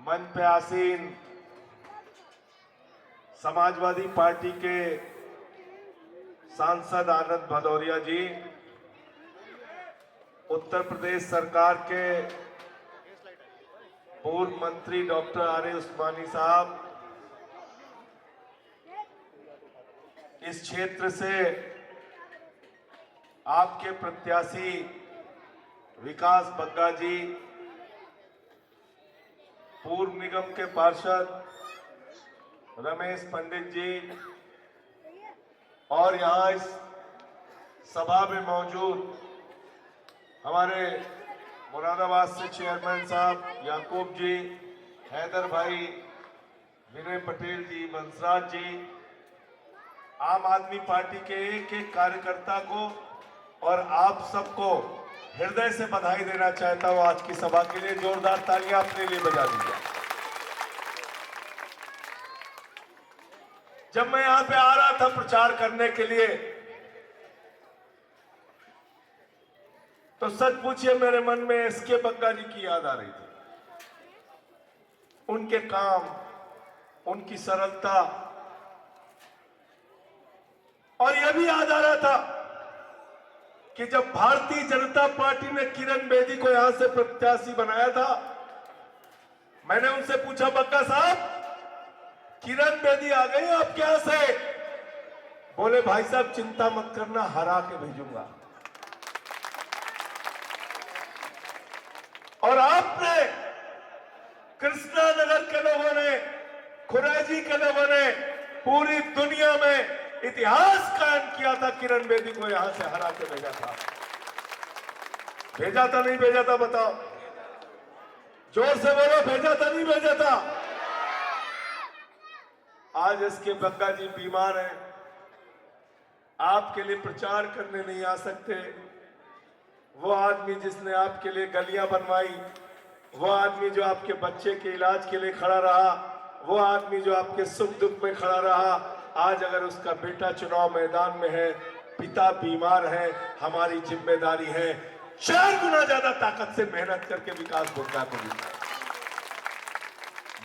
मंच पे आसीन समाजवादी पार्टी के सांसद आनंद भदौरिया जी, उत्तर प्रदेश सरकार के पूर्व मंत्री डॉक्टर आरिफ उस्मानी साहब, इस क्षेत्र से आपके प्रत्याशी विकास बग्गा जी, पूर्व निगम के पार्षद रमेश पंडित जी और यहां इस सभा में मौजूद हमारे मुरादाबाद से चेयरमैन साहब याकूब जी, हैदर भाई, विनय पटेल जी, बंसराज जी, आम आदमी पार्टी के एक एक कार्यकर्ता को और आप सबको हृदय से बधाई देना चाहता हूं। आज की सभा के लिए जोरदार तालियां अपने लिए बजा दीजिए। जब मैं यहां पे आ रहा था प्रचार करने के लिए, तो सच पूछिए मेरे मन में एसके बग्गा जी की याद आ रही थी। उनके काम, उनकी सरलता, और यह भी याद आ रहा था कि जब भारतीय जनता पार्टी ने किरण बेदी को यहां से प्रत्याशी बनाया था, मैंने उनसे पूछा, बग्गा साहब किरण बेदी आ गई आपके यहां से? बोले, भाई साहब चिंता मत करना, हरा के भेजूंगा। और आपने, कृष्णा नगर के लोगों ने, खुरेजी के लोगों ने पूरी दुनिया में इतिहास कायम किया था। किरण बेदी को यहां से हरा के भेजा था। भेजा था नहीं भेजा था? बताओ, जोर से बोलो, भेजा था नहीं भेजा था? आज इसके बग्गा जी बीमार हैं, आपके लिए प्रचार करने नहीं आ सकते। वो आदमी जिसने आपके लिए गलियां बनवाई, वो आदमी जो आपके बच्चे के इलाज के लिए खड़ा रहा, वो आदमी जो आपके सुख दुख में खड़ा रहा, आज अगर उसका बेटा चुनाव मैदान में है, पिता बीमार है, हमारी जिम्मेदारी है 4 गुना ज्यादा ताकत से मेहनत करके विकास बग्गा को जीतना।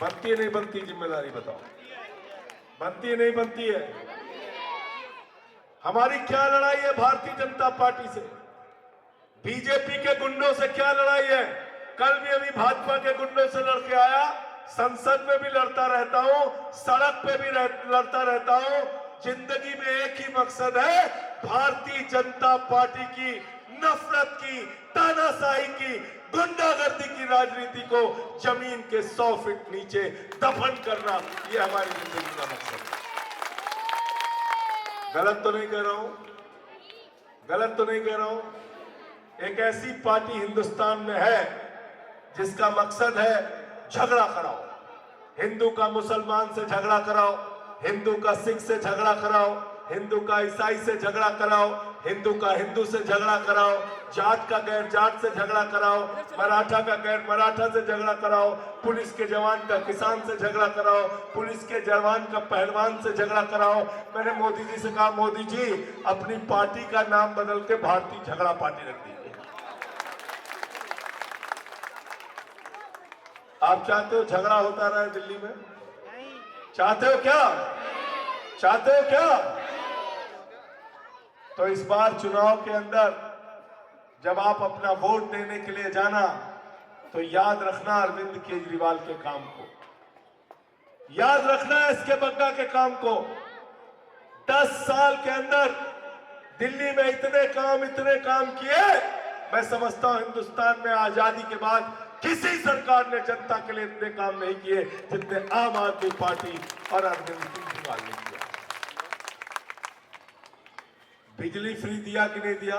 बनती है नहीं बनती जिम्मेदारी? बताओ, बनती है नहीं बनती है? हमारी क्या लड़ाई है भारतीय जनता पार्टी से? बीजेपी के गुंडों से क्या लड़ाई है? कल भी अभी भाजपा के गुंडों से लड़के आया, संसद में भी लड़ता रहता हूं, सड़क पे भी लड़ता रहता हूं। जिंदगी में एक ही मकसद है, भारतीय जनता पार्टी की नफरत की, तानाशाही की, गुंडागर्दी की राजनीति को जमीन के 100 फीट नीचे दफन करना, ये हमारी जिंदगी का मकसद है। गलत तो नहीं कह रहा हूं? गलत तो नहीं कह रहा हूं? एक ऐसी पार्टी हिंदुस्तान में है जिसका मकसद है झगड़ा कराओ, हिंदू का मुसलमान से झगड़ा कराओ, हिंदू का सिख से झगड़ा कराओ, हिंदू का ईसाई से झगड़ा कराओ, हिंदू का हिंदू से झगड़ा कराओ, जाट का गैर जाट से झगड़ा कराओ, मराठा का गैर मराठा से झगड़ा कराओ, पुलिस के जवान का किसान से झगड़ा कराओ, पुलिस के जवान का पहलवान से झगड़ा कराओ। मैंने मोदी जी से कहा, मोदी जी अपनी पार्टी का नाम बदल के भारतीय झगड़ा पार्टी रख दीजिए। आप चाहते हो झगड़ा होता रहे दिल्ली में? चाहते हो क्या? चाहते हो क्या? तो इस बार चुनाव के अंदर जब आप अपना वोट देने के लिए जाना, तो याद रखना अरविंद केजरीवाल के काम को, याद रखना एसके बग्गा के काम को। 10 साल के अंदर दिल्ली में इतने काम किए, मैं समझता हूं हिंदुस्तान में आजादी के बाद किसी सरकार ने जनता के लिए इतने काम नहीं किए जितने आम आदमी पार्टी और अरविंद केजरीवाल ने किया। बिजली फ्री दिया कि नहीं दिया?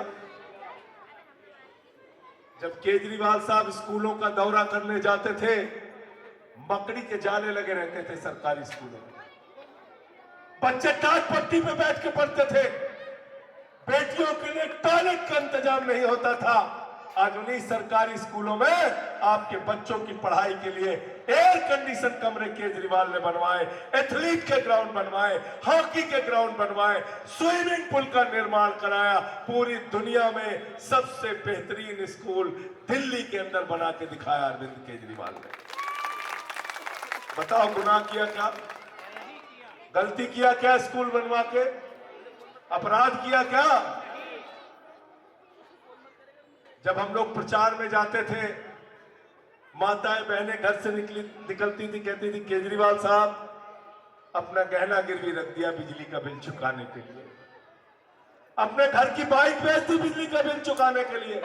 जब केजरीवाल साहब स्कूलों का दौरा करने जाते थे, मकड़ी के जाले लगे रहते थे सरकारी स्कूलों में, बच्चे टाट पट्टी पे बैठ के पढ़ते थे, बेटियों के लिए टॉयलेट का इंतजाम नहीं होता था। आज उन्हीं सरकारी स्कूलों में आपके बच्चों की पढ़ाई के लिए एयर कंडीशन कमरे केजरीवाल ने बनवाए, एथलीट के ग्राउंड बनवाए, हॉकी के ग्राउंड बनवाए, स्विमिंग पूल का निर्माण कराया। पूरी दुनिया में सबसे बेहतरीन स्कूल दिल्ली के अंदर बना के दिखाया अरविंद केजरीवाल ने। बताओ गुनाह किया क्या, गलती किया क्या, स्कूल बनवा के अपराध किया क्या? जब हम लोग प्रचार में जाते थे, माताएं बहनें घर से निकलती थी, कहती थी केजरीवाल साहब अपना गहना गिरवी रख दिया बिजली का बिल चुकाने के लिए, अपने घर की बाइक बेच दी बिजली का बिल चुकाने के लिए।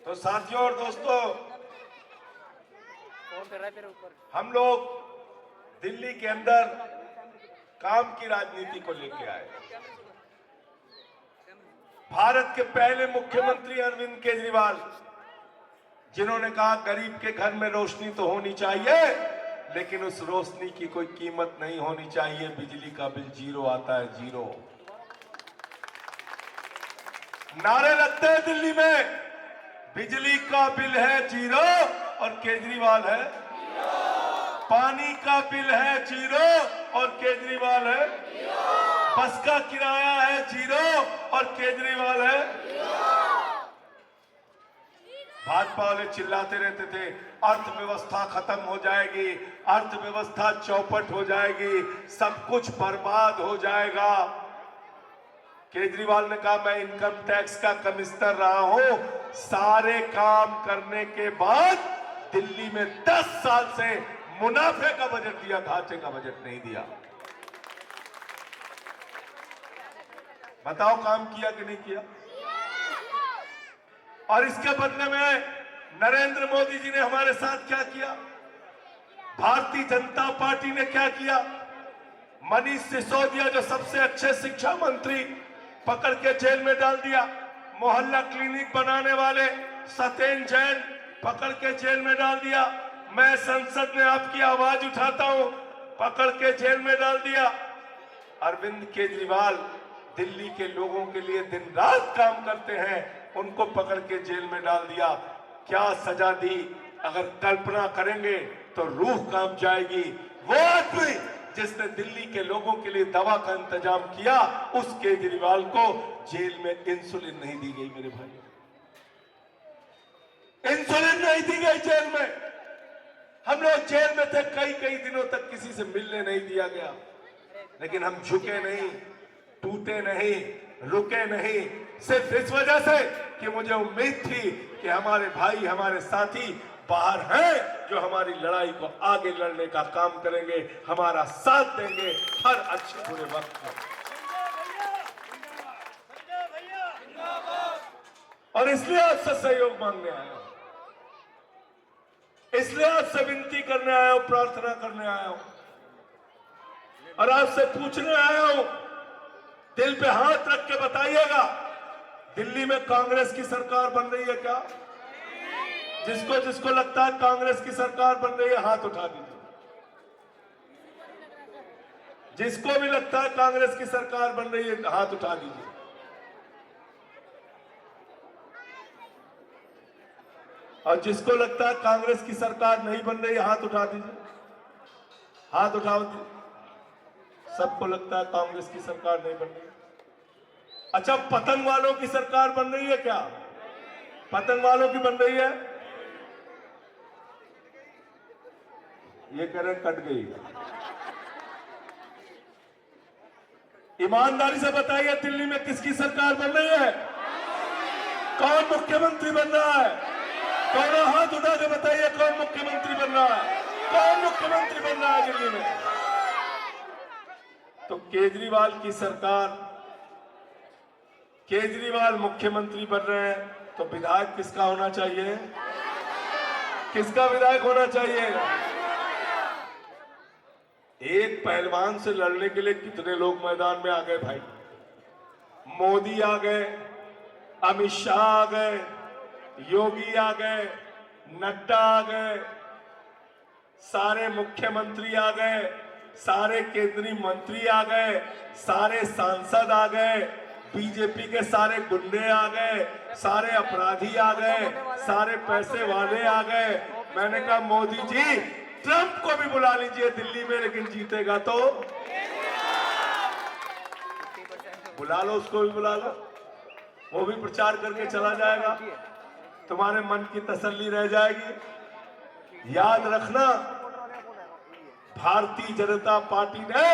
तो साथियों और दोस्तों, हम लोग दिल्ली के अंदर काम की राजनीति को लेके आए। भारत के पहले मुख्यमंत्री अरविंद केजरीवाल, जिन्होंने कहा गरीब के घर में रोशनी तो होनी चाहिए, लेकिन उस रोशनी की कोई कीमत नहीं होनी चाहिए। बिजली का बिल जीरो आता है, जीरो। नारे लगते हैं दिल्ली में, बिजली का बिल है जीरो और केजरीवाल है जीरो। पानी का बिल है जीरो और केजरीवाल है जीरो। बस का किराया है जीरो और केजरीवाल है जीरो। भाजपा वाले चिल्लाते रहते थे अर्थव्यवस्था खत्म हो जाएगी, अर्थव्यवस्था चौपट हो जाएगी, सब कुछ बर्बाद हो जाएगा। केजरीवाल ने कहा मैं इनकम टैक्स का कमिश्नर रहा हूं, सारे काम करने के बाद दिल्ली में 10 साल से मुनाफे का बजट दिया, घाटे का बजट नहीं दिया। बताओ काम किया कि नहीं किया? और इसके बदले में नरेंद्र मोदी जी ने हमारे साथ क्या किया? भारतीय जनता पार्टी ने क्या किया? मनीष सिसोदिया, जो सबसे अच्छे शिक्षा मंत्री, पकड़ के जेल में डाल दिया। मोहल्ला क्लिनिक बनाने वाले सत्येंद्र जैन पकड़ के जेल में डाल दिया। मैं संसद में आपकी आवाज उठाता हूं, पकड़ के जेल में डाल दिया। अरविंद केजरीवाल दिल्ली के लोगों के लिए दिन रात काम करते हैं, उनको पकड़ के जेल में डाल दिया। क्या सजा दी? अगर कल्पना करेंगे तो रूह कांप जाएगी। वो आदमी जिसने दिल्ली के लोगों के लिए दवा का इंतजाम किया, उस केजरीवाल को जेल में इंसुलिन नहीं दी गई। मेरे भाई, इंसुलिन नहीं दी गई जेल में। हम लोग जेल में थे, कई दिनों तक किसी से मिलने नहीं दिया गया, लेकिन हम झुके नहीं, टूटे नहीं, रुके नहीं, सिर्फ इस वजह से कि मुझे उम्मीद थी कि हमारे भाई, हमारे साथी बाहर हैं जो हमारी लड़ाई को आगे लड़ने का काम करेंगे, हमारा साथ देंगे हर अच्छे बुरे वक्त में। और इसलिए आपसे सहयोग मांगने आया हूं, इसलिए आपसे विनती करने आया हूं, प्रार्थना करने आया हूं और आपसे पूछने आया हूं, दिल पे हाथ रख के बताइएगा, दिल्ली में कांग्रेस की सरकार बन रही है क्या? जिसको जिसको लगता है कांग्रेस की सरकार बन रही है, हाथ उठा दीजिए। जिसको भी लगता है कांग्रेस की सरकार बन रही है, हाथ उठा दीजिए। और जिसको लगता है कांग्रेस की सरकार नहीं बन रही है, हाथ उठा दीजिए। हाथ उठाओ। सबको लगता है कांग्रेस की सरकार नहीं बन रही। अच्छा, पतंग वालों की सरकार बन रही है क्या? पतंग वालों की बन रही है? ये कह रहे कट गई। ईमानदारी से बताइए, दिल्ली में किसकी सरकार बन रही है? कौन मुख्यमंत्री बन रहा है? कौन? हाथ उठा के बताइए, कौन मुख्यमंत्री बन रहा है? कौन मुख्यमंत्री बन रहा है दिल्ली में? तो केजरीवाल की सरकार, केजरीवाल मुख्यमंत्री बन रहे हैं, तो विधायक किसका होना चाहिए? किसका विधायक होना चाहिए? एक पहलवान से लड़ने के लिए कितने लोग मैदान में आ गए भाई। मोदी आ गए, अमित शाह आ गए, योगी आ गए, नड्डा आ गए, सारे मुख्यमंत्री आ गए, सारे केंद्रीय मंत्री आ गए, सारे सांसद आ गए, बीजेपी के सारे गुंडे आ गए, सारे अपराधी आ गए, सारे पैसे वाले आ गए। मैंने कहा मोदी जी, ट्रंप को भी बुला लीजिए दिल्ली में, लेकिन जीतेगा तो बुला लो, उसको भी बुला लो, वो भी प्रचार करके चला जाएगा, तुम्हारे मन की तसल्ली रह जाएगी। याद रखना, भारतीय जनता पार्टी ने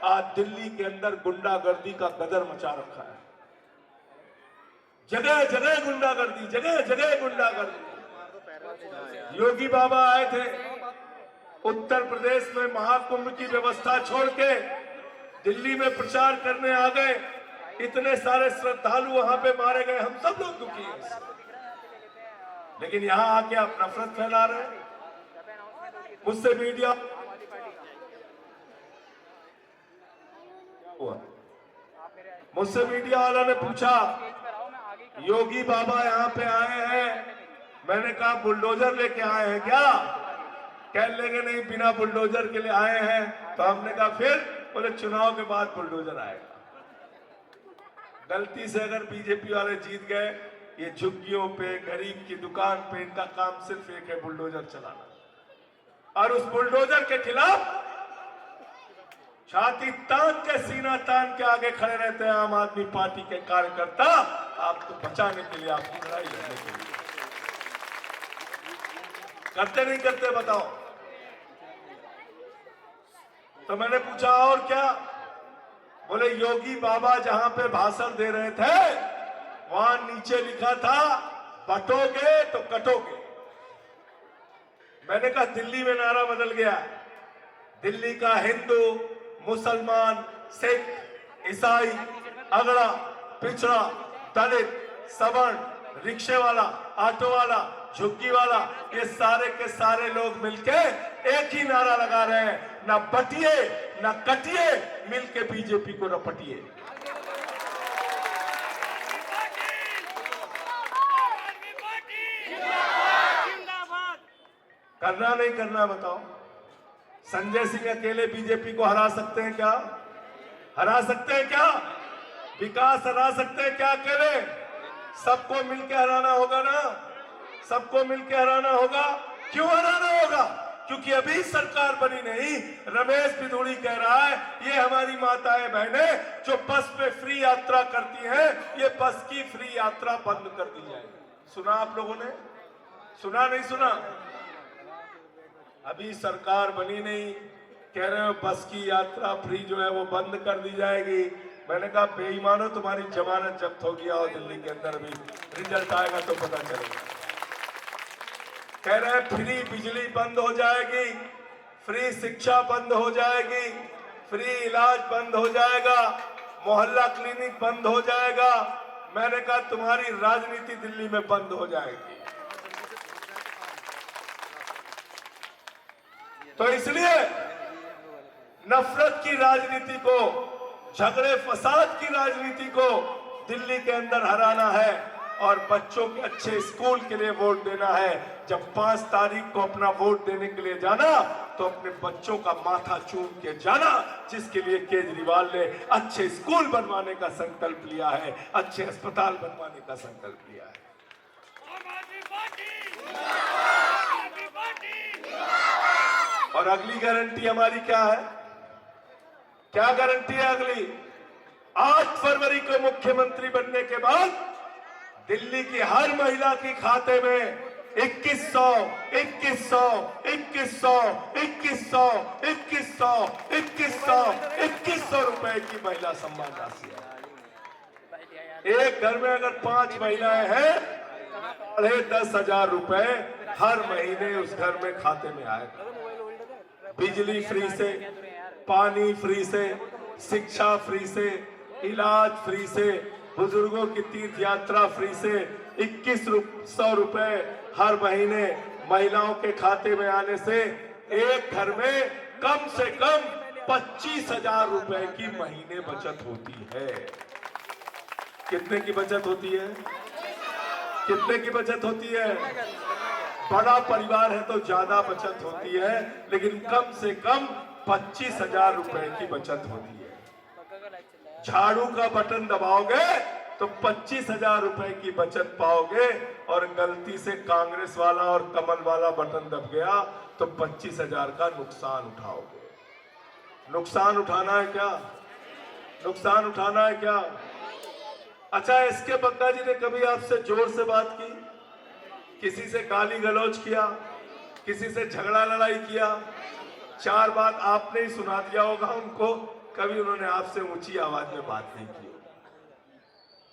आज दिल्ली के अंदर गुंडागर्दी का गदर मचा रखा है। जगह जगह गुंडागर्दी, जगह जगह गुंडागर्दी। योगी बाबा आए थे उत्तर प्रदेश में, महाकुंभ की व्यवस्था छोड़ के दिल्ली में प्रचार करने आ गए। इतने सारे श्रद्धालु वहां पे मारे गए, हम सब लोग दुखी हैं, लेकिन यहां आके आप नफरत फैला रहे हैं। मुझसे मीडिया मुझसे मीडिया वाला ने पूछा, योगी बाबा यहाँ पे आए हैं, मैंने कहा बुलडोजर लेके आए हैं क्या? कह लेंगे नहीं, बिना बुलडोजर के लिए आए हैं। तो हमने कहा फिर? बोले चुनाव के बाद बुलडोजर आएगा। गलती से अगर बीजेपी वाले जीत गए, ये झुग्गियों पे, गरीब की दुकान पे, इनका काम सिर्फ एक है, बुलडोजर चलाना। और उस बुलडोजर के खिलाफ छाती तान के, सीना तान के आगे खड़े रहते हैं आम आदमी पार्टी के कार्यकर्ता, आपको बचाने के लिए, आपकी लड़ाई लड़ने के लिए। करते नहीं करते बताओ? तो मैंने पूछा और क्या? बोले योगी बाबा जहां पे भाषण दे रहे थे, वहां नीचे लिखा था, बटोगे तो कटोगे। मैंने कहा दिल्ली में नारा बदल गया। दिल्ली का हिंदू, मुसलमान, सिख, ईसाई, अगड़ा, पिछड़ा, दलित, सवर्ण, रिक्शे वाला, ऑटो वाला, झुग्गी वाला, ये सारे के सारे लोग मिलके एक ही नारा लगा रहे हैं, ना बटिए ना कटिए, मिलके बीजेपी को रपटिए। करना नहीं करना बताओ? संजय सिंह अकेले बीजेपी को हरा सकते हैं क्या? हरा सकते हैं क्या? विकास हरा सकते हैं क्या अकेले? सबको मिलकर हराना होगा ना, सबको मिलकर हराना होगा। क्यों हराना होगा? क्योंकि अभी सरकार बनी नहीं। रमेश बिधूड़ी कह रहा है, ये हमारी माताएं बहनें जो बस पे फ्री यात्रा करती हैं, ये बस की फ्री यात्रा बंद कर दी जाए। सुना आप लोगों ने? सुना नहीं सुना? अभी सरकार बनी नहीं, कह रहे हो बस की यात्रा फ्री जो है वो बंद कर दी जाएगी। मैंने कहा बेईमानो, तुम्हारी जमानत जब्त होगी और दिल्ली के अंदर भी रिजल्ट आएगा तो पता चलेगा। कह रहे हैं फ्री बिजली बंद हो जाएगी, फ्री शिक्षा बंद हो जाएगी, फ्री इलाज बंद हो जाएगा, मोहल्ला क्लिनिक बंद हो जाएगा, मैंने कहा तुम्हारी राजनीति दिल्ली में बंद हो जाएगी। तो इसलिए नफरत की राजनीति को, झगड़े फसाद की राजनीति को दिल्ली के अंदर हराना है और बच्चों के अच्छे स्कूल के लिए वोट देना है। जब 5 तारीख को अपना वोट देने के लिए जाना तो अपने बच्चों का माथा चूम के जाना, जिसके लिए केजरीवाल ने अच्छे स्कूल बनवाने का संकल्प लिया है, अच्छे अस्पताल बनवाने का संकल्प लिया है। और अगली गारंटी हमारी क्या है? क्या गारंटी है अगली? 8 फरवरी को मुख्यमंत्री बनने के बाद दिल्ली की हर महिला के खाते में 2100 2100 2100 2100 2100 2100 2100 रुपए की महिला सम्मान राशि है। एक घर में अगर 5 महिलाएं हैं, 10,000 रुपए हर महीने उस घर में खाते में आएगा। बिजली फ्री से, पानी फ्री से, शिक्षा फ्री से, इलाज फ्री से, बुजुर्गों की तीर्थ यात्रा फ्री से, 2100 रुपए हर महीने महिलाओं के खाते में आने से एक घर में कम से कम 25,000 रुपए की महीने बचत होती है। कितने की बचत होती है? कितने की बचत होती है? बड़ा परिवार है तो ज्यादा बचत होती है, लेकिन कम से कम 25,000 रुपए की बचत होती है। झाड़ू का बटन दबाओगे तो 25,000 रुपए की बचत पाओगे, और गलती से कांग्रेस वाला और कमल वाला बटन दब गया तो 25,000 का नुकसान उठाओगे। नुकसान उठाना है क्या? नुकसान उठाना है क्या? अच्छा, एसके बग्गा जी ने कभी आपसे जोर से बात की? किसी से गाली गलौज किया? किसी से झगड़ा लड़ाई किया? 4 बात आपने ही सुना दिया होगा उनको, कभी उन्होंने आपसे ऊंची आवाज में बात नहीं की।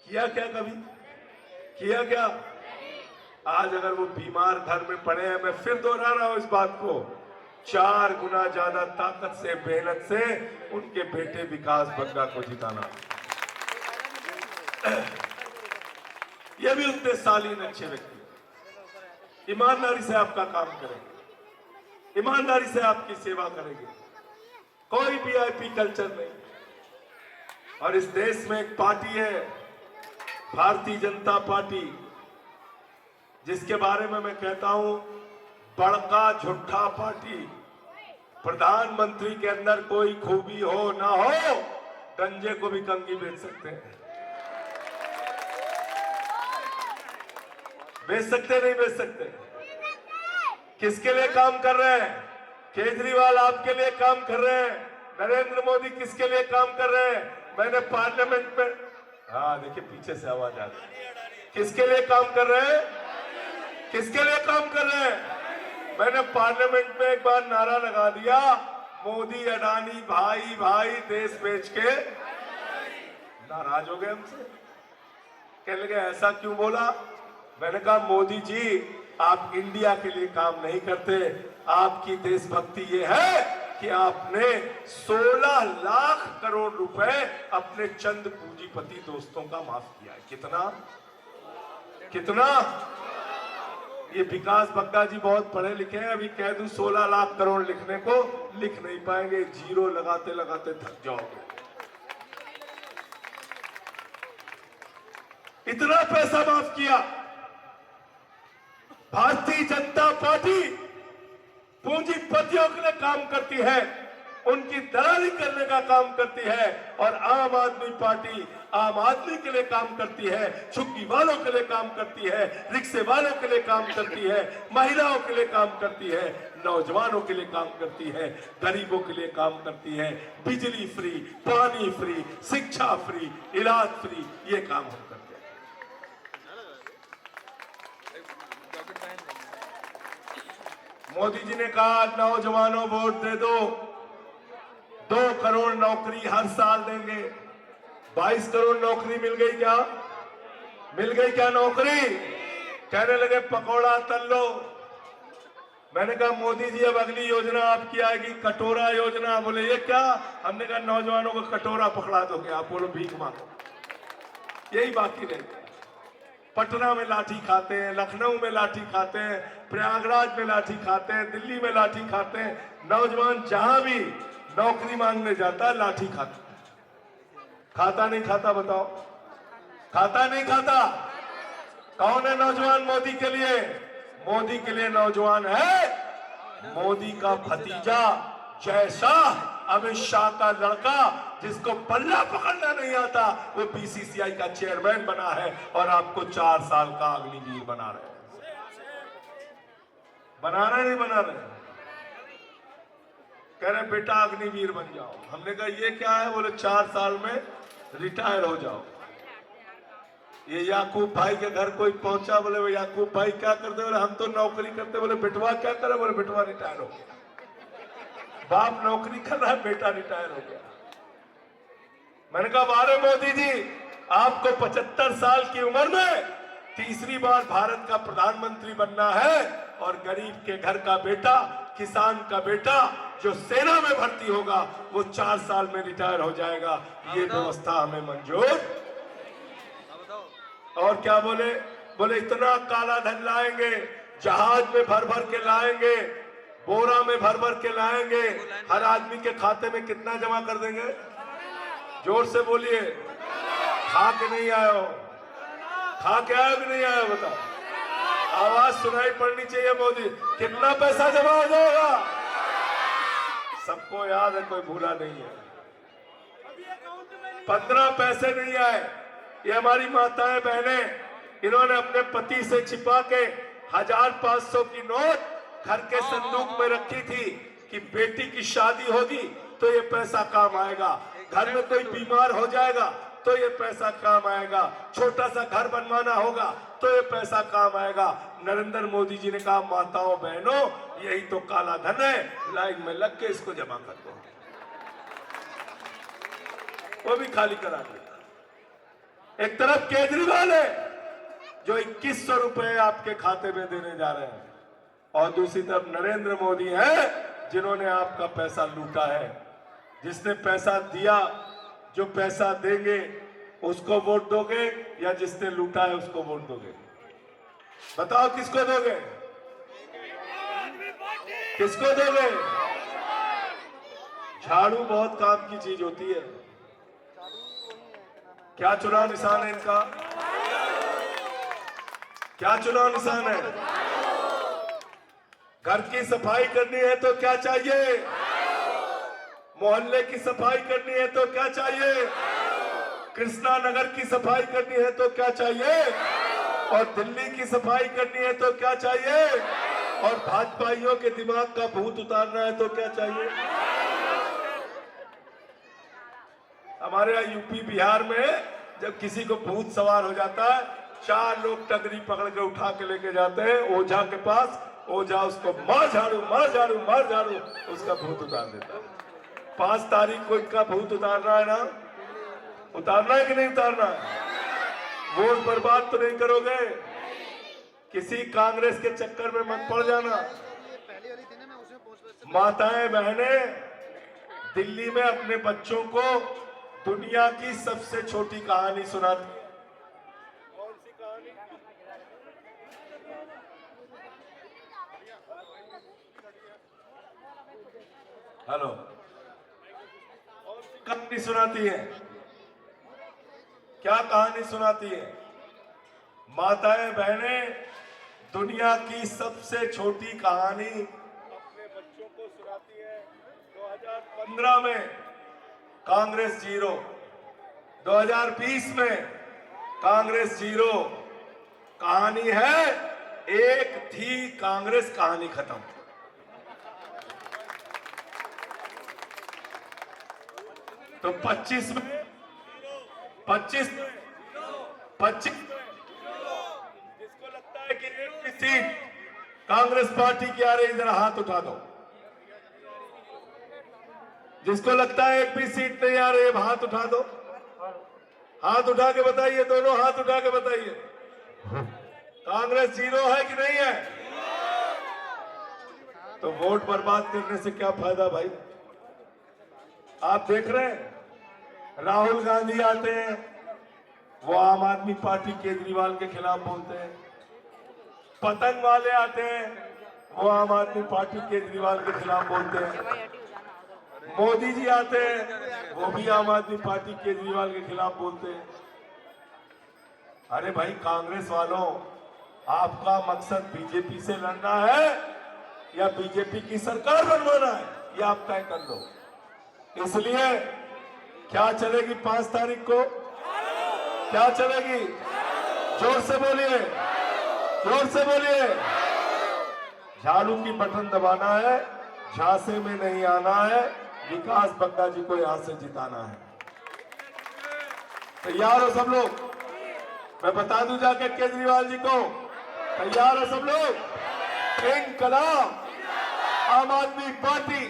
किया क्या? कभी किया क्या? आज अगर वो बीमार घर में पड़े हैं, मैं फिर दोहरा रहा हूं इस बात को, 4 गुना ज्यादा ताकत से, मेहनत से उनके बेटे विकास बग्गा को जिताना। ये भी उतने शालीन अच्छे व्यक्ति, ईमानदारी से आपका काम करेंगे, ईमानदारी से आपकी सेवा करेंगे, कोई वीआईपी कल्चर नहीं। और इस देश में एक पार्टी है, भारतीय जनता पार्टी, जिसके बारे में मैं कहता हूं बड़का झूठा पार्टी। प्रधानमंत्री के अंदर कोई खूबी हो ना हो, गंजे को भी कंगी बेच सकते हैं। बेच सकते नहीं बेच सकते? किसके लिए काम कर रहे हैं? केजरीवाल आपके लिए काम कर रहे हैं। नरेंद्र मोदी किसके लिए काम कर रहे हैं? मैंने पार्लियामेंट में, हाँ देखिए पीछे से आवाज आ रही है, किसके लिए काम कर रहे हैं? किसके लिए काम कर रहे हैं? मैंने पार्लियामेंट में एक बार नारा लगा दिया, मोदी अडानी भाई भाई, देश बेच के। नाराज हो गए हमसे, कहने लगे ऐसा क्यों बोला? मैंने कहा मोदी जी, आप इंडिया के लिए काम नहीं करते, आपकी देशभक्ति ये है कि आपने 16 लाख करोड़ रुपए अपने चंद पूंजीपति दोस्तों का माफ किया है। कितना? कितना? ये विकास बग्गा जी बहुत पढ़े लिखे हैं, अभी कह दूं 16 लाख करोड़ लिखने को, लिख नहीं पाएंगे, जीरो लगाते लगाते थक जाओगे। इतना पैसा माफ किया। भारतीय जनता पार्टी पूंजीपतियों के लिए काम करती है, उनकी दलाली करने का काम करती है, और आम आदमी पार्टी आम आदमी के लिए काम करती है, झुग्गी वालों के लिए काम करती है, रिक्शे वालों के लिए काम करती है, महिलाओं के लिए काम करती है, नौजवानों के लिए काम करती है, गरीबों के लिए काम करती है। बिजली फ्री, पानी फ्री, शिक्षा फ्री, इलाज फ्री, ये काम हम करते हैं। मोदी जी ने कहा नौजवानों वोट दे दो, 2 करोड़ नौकरी हर साल देंगे। 22 करोड़ नौकरी मिल गई क्या? मिल गई क्या नौकरी? कहने लगे पकौड़ा तल लो। मैंने कहा मोदी जी अब अगली योजना आपकी आएगी, कटोरा योजना। बोले ये क्या? हमने कहा नौजवानों को कटोरा पकड़ा दोगे आप, बोलो भीख मांगो। यही बाकी रहता है। पटना में लाठी खाते हैं, लखनऊ में लाठी खाते हैं, प्रयागराज में लाठी खाते हैं, दिल्ली में लाठी खाते हैं। नौजवान जहां भी नौकरी मांगने जाता है लाठी खाता है। खाता नहीं खाता बताओ? खाता नहीं खाता? कौन है नौजवान मोदी के लिए? मोदी के लिए नौजवान है मोदी का भतीजा जय शाह, अमित शाह का लड़का, जिसको बल्ला पकड़ना नहीं आता, वो बीसीसीआई का चेयरमैन बना है और आपको 4 साल का अग्निवीर बना रहे हैं। बना रहे नहीं बना रहे? कह रहे बेटा अग्निवीर बन जाओ। हमने कहा ये क्या है? बोले 4 साल में रिटायर हो जाओ। ये याकूब भाई के घर कोई पहुंचा, बोले याकूब भाई क्या करते? बोले हम तो नौकरी करते। बोले बेटवा क्या करे? बोले बेटवा रिटायर हो गया। बाप नौकरी कर रहा है, बेटा रिटायर हो गया। मैंने कहा बारे मोदी जी, आपको 75 साल की उम्र में तीसरी बार भारत का प्रधानमंत्री बनना है और गरीब के घर का बेटा, किसान का बेटा जो सेना में भर्ती होगा वो 4 साल में रिटायर हो जाएगा। ये व्यवस्था हमें मंजूर। और क्या बोले? बोले इतना काला धन लाएंगे, जहाज में भर भर के लाएंगे, बोरा में भर भर के लाएंगे, हर आदमी के खाते में कितना जमा कर देंगे? जोर से बोलिए। खा के नहीं आए हो? खा के आए कि नहीं आए हो बताओ? आवाज सुनाई पड़नी चाहिए। मोदी कितना पैसा जमा हो जाएगा? सबको याद है, कोई भूला नहीं है। 15 पैसे नहीं आए। ये हमारी माताएं बहनें, इन्होंने अपने पति से छिपा के 1500 की नोट घर के संदूक में रखी थी कि बेटी की शादी होगी तो ये पैसा काम आएगा, घर में कोई बीमार हो जाएगा तो ये पैसा काम आएगा, छोटा सा घर बनवाना होगा तो ये पैसा काम आएगा। नरेंद्र मोदी जी ने कहा माताओं बहनों, यही तो काला धन है, लाइन में लग के इसको जमा कर दो। वो भी खाली करा दिया। एक तरफ केजरीवाल है जो 2100 रुपए आपके खाते में देने जा रहे हैं, और दूसरी तरफ नरेंद्र मोदी है जिन्होंने आपका पैसा लूटा है। जिसने पैसा दिया, जो पैसा देंगे उसको वोट दोगे या जिसने लूटा है उसको वोट दोगे? बताओ किसको दोगे? किसको दोगे? झाड़ू बहुत काम की चीज होती है। क्या चुनाव निशान है इनका? क्या चुनाव निशान है? घर की सफाई करनी है तो क्या चाहिए? मोहल्ले की सफाई करनी है तो क्या चाहिए? कृष्णा नगर की सफाई करनी है तो क्या चाहिए? और दिल्ली की सफाई करनी है तो क्या चाहिए? और भाजपाइयों के दिमाग का भूत उतारना है तो क्या चाहिए? हमारे यहाँ यूपी बिहार में जब किसी को भूत सवार हो जाता है, 4 लोग टगरी पकड़ के उठा के लेके जाते हैं ओझा के पास। ओझा उसको मार झाड़ू मार झाड़ू मार झाड़ू, उसका भूत उतार देता है। 5 तारीख को इनका भूत उतारना है ना? उतारना है कि नहीं उतारना है? वोट बर्बाद तो नहीं करोगे? किसी कांग्रेस के चक्कर में मत पड़ जाना। माताएं बहनें दिल्ली में अपने बच्चों को दुनिया की सबसे छोटी कहानी सुनाती है। कौन सी कहानी? हेलो, कौन सी कहानी सुनाती है? क्या कहानी सुनाती है? माताएं बहनें दुनिया की सबसे छोटी कहानी अपने बच्चों को सुनाती है। 2015 में कांग्रेस 0, 2020 में कांग्रेस 0। कहानी है एक थी कांग्रेस, कहानी खत्म। तो 25 में जिसको लगता है कि एक भी सीट कांग्रेस पार्टी की आ रही, जरा हाथ उठा दो। जिसको लगता है एक भी सीट नहीं आ रही है, हाथ उठा दो। हाथ उठा के बताइए, दोनों हाथ उठा के बताइए, कांग्रेस 0 है कि नहीं है? तो वोट बर्बाद करने से क्या फायदा भाई? आप देख रहे हैं राहुल गांधी आते हैं, वो आम आदमी पार्टी केजरीवाल के खिलाफ बोलते हैं। पतंग वाले आते हैं, वो आम आदमी पार्टी केजरीवाल के खिलाफ बोलते हैं। मोदी जी आते हैं, वो भी आम आदमी पार्टी केजरीवाल के खिलाफ बोलते हैं। अरे भाई कांग्रेस वालों, आपका मकसद बीजेपी से लड़ना है या बीजेपी की सरकार बनवाना है, ये आप तय कर लो। इसलिए क्या चलेगी 5 तारीख को? क्या चलेगी? जोर से बोलिए, जोर से बोलिए। झाड़ू की बटन दबाना है, झांसे में नहीं आना है, विकास बंगा जी को यहां से जिताना है। तैयार हो सब लोग? मैं बता दूं जाके केजरीवाल जी को, तैयार हो सब लोग? इनकलाब, आम आदमी पार्टी,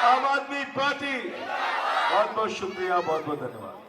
आम आदमी पार्टी। बहुत बहुत शुक्रिया, बहुत बहुत धन्यवाद।